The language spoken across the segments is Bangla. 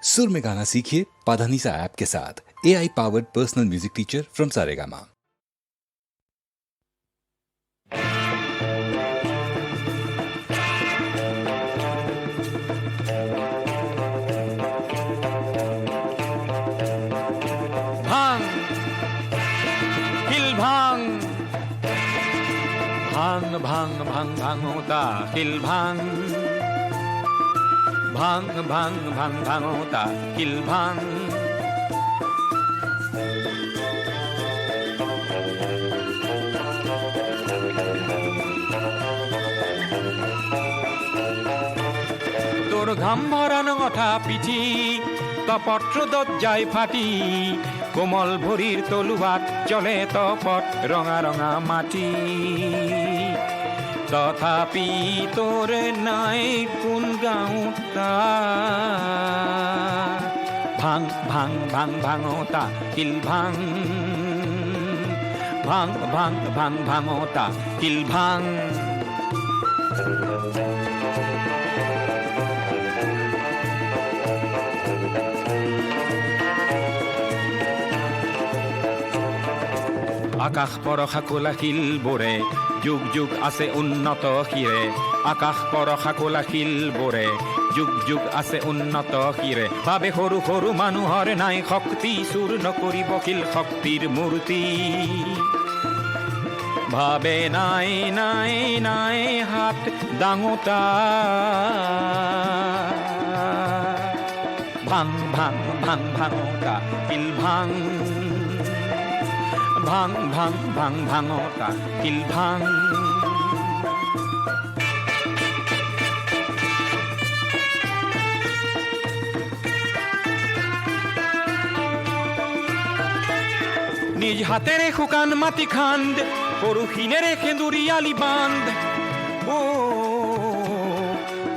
सुर में गाना सीखिए पाधानीसा ऐप के साथ। AI powered personal music teacher from Saregama. भांग हिल भांग भांग भांग भांग भांग होता हिल भांग भांग भांग भांग भांग होता हिल भांग তোর ঘাম ভরানো ওঠা পিঠি তপত্র দজ্জায় ফাটি কোমল ভরির তলুয়াত চলে তপট রঙা রঙা মাটি তথাপি তোর নাই কোন গাঁওতা ভাং ভাং ভাং ভাঙতা কিল ভাং ভাং ভাং ভাং ভাঙতা কিল ভাং আকাশ পরশা কোলাশিল বোৰে যুগ যুগ আছে উন্নত শিৰে আকাশ পৰশা কোলাশিল বোৰে যুগ যুগ আছে উন্নত শিৰে ভাবে সৰু সৰু মানুহৰ নাই শক্তি চুৰ নকৰিব শিল শক্তিৰ মূৰ্তি ভাবে নাই নাই নাই হাত ডাঙোতা ভাং ভাং ভাং ভাঙোতা শিল ভাং ভাং ভাং ভাং ভাঙতা কিল ভাং নিজ হাতেরে শুকান মাটি খান্দ পরশিনেৰে সেন্দুৰীয়ালি বান্ধ ও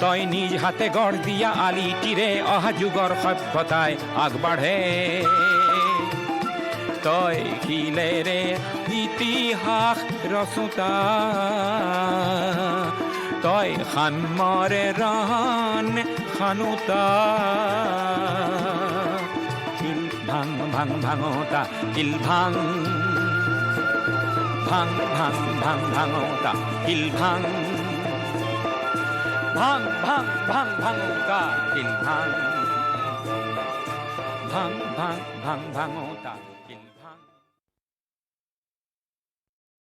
তই নিজ হাতে গঢ় দিয়া আলিটিৰে অহা যুগৰ সভ্যতাই আগবাঢ়ে তই শিলেৰে ইতিহাস ৰচোতা তই সান্মৰে ৰহন খানোতা কিল ভাং ভাং ভাঙতা কিল ভাং ভাং ভাং ভাং ভাঙতা কিল ভাং ভাং ভাং ভাং ভাঙতা কিল ভাং ভাং ভাং ভাং ভাঙতা